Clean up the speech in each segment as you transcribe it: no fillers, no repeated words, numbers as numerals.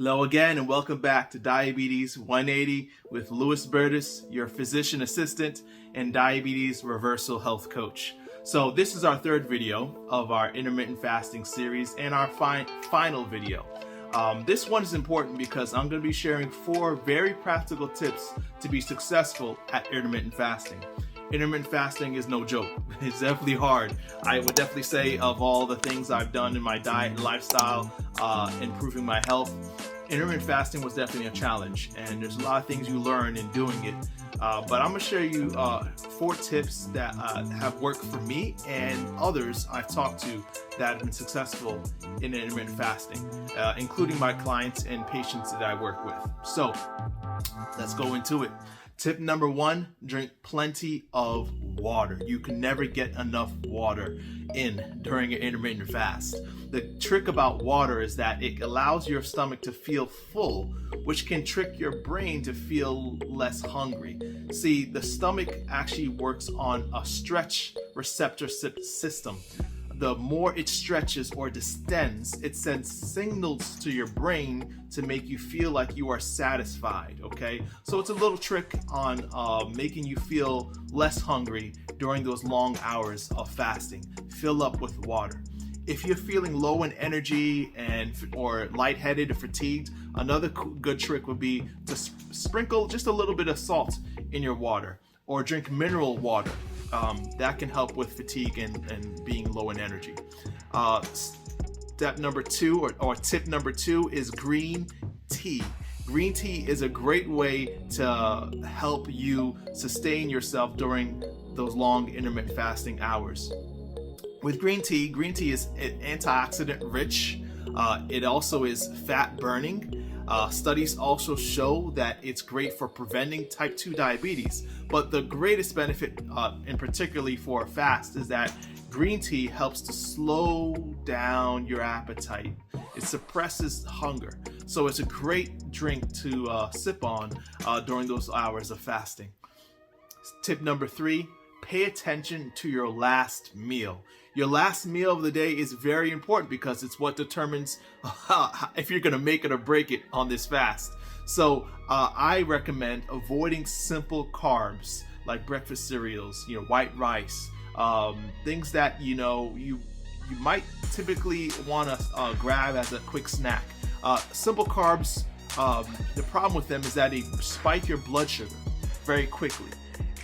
Hello again and welcome back to Diabetes 180 with Lewis Bertus, your physician assistant and diabetes reversal health coach. So this is our third video of our intermittent fasting series and our final video. This one is important because I'm going to be sharing 4 very practical tips to be successful at intermittent fasting. Intermittent fasting is no joke. It's definitely hard. I would definitely say of all the things I've done in my diet and lifestyle, improving my health, intermittent fasting was definitely a challenge, and there's a lot of things you learn in doing it. But I'm going to share you 4 tips that have worked for me and others I've talked to that have been successful in intermittent fasting, including my clients and patients that I work with. So let's go into it. Tip number 1, drink plenty of water. You can never get enough water in during an intermittent fast. The trick about water is that it allows your stomach to feel full, which can trick your brain to feel less hungry. See, the stomach actually works on a stretch receptor system. The more it stretches or distends, it sends signals to your brain to make you feel like you are satisfied, okay? So it's a little trick on making you feel less hungry during those long hours of fasting. Fill up with water. If you're feeling low in energy or lightheaded or fatigued, another good trick would be to sprinkle just a little bit of salt in your water or drink mineral water. That can help with fatigue and being low in energy. Step number 2 or tip number 2 is green tea. Green tea is a great way to help you sustain yourself during those long intermittent fasting hours. With green tea is antioxidant rich. It also is fat burning. Studies also show that it's great for preventing type 2 diabetes. But the greatest benefit, and particularly for a fast, is that green tea helps to slow down your appetite. It suppresses hunger. So it's a great drink to sip on during those hours of fasting. Tip number 3, pay attention to your last meal. Your last meal of the day is very important because it's what determines if you're going to make it or break it on this fast. So I recommend avoiding simple carbs like breakfast cereals, white rice, things that you might typically want to grab as a quick snack. Simple carbs, the problem with them is that they spike your blood sugar very quickly,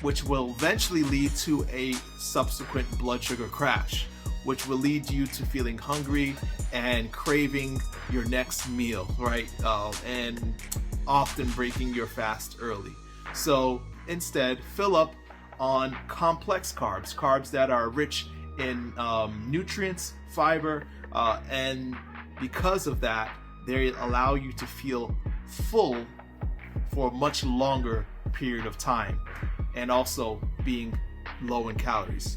which will eventually lead to a subsequent blood sugar crash, which will lead you to feeling hungry and craving your next meal, right? And often breaking your fast early. So instead, fill up on complex carbs that are rich in nutrients, fiber, and because of that, they allow you to feel full for a much longer period of time, and also being low in calories.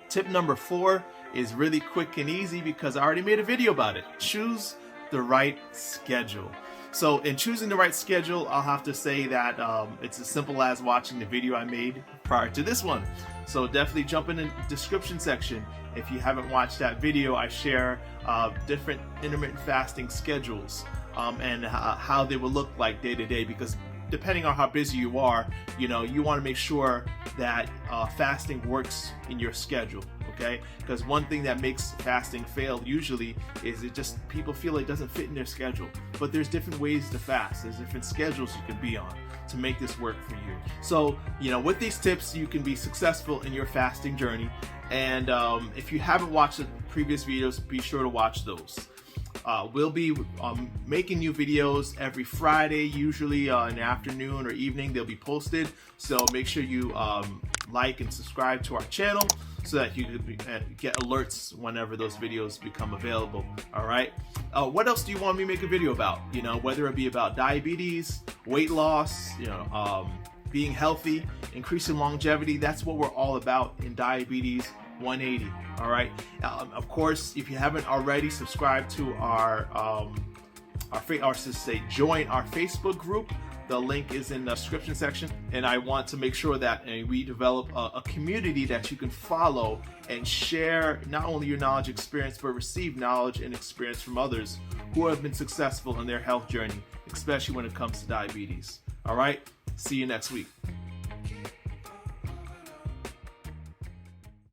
Tip number 4 is really quick and easy because I already made a video about it. Choose the right schedule. So in choosing the right schedule, I'll have to say that it's as simple as watching the video I made prior to this one. So definitely jump in the description section. If you haven't watched that video, I share different intermittent fasting schedules and how they will look like day to day, because depending on how busy you are, you want to make sure that fasting works in your schedule, okay? Because one thing that makes fasting fail usually is people feel it doesn't fit in their schedule. But there's different ways to fast. There's different schedules you can be on to make this work for you. So, with these tips, you can be successful in your fasting journey. And if you haven't watched the previous videos, be sure to watch those. We'll be making new videos every Friday, usually in the afternoon or evening. They'll be posted, so make sure you like and subscribe to our channel so that you can get alerts whenever those videos become available. All right. What else do you want me to make a video about? Whether it be about diabetes, weight loss, being healthy, increasing longevity. That's what we're all about in Diabetes 180. All right. Of course, if you haven't already, subscribe to join our Facebook group, The link is in the description section, and I want to make sure that we develop a community that you can follow and share not only your knowledge experience, but receive knowledge and experience from others who have been successful in their health journey, especially when it comes to diabetes. All right, see you next week.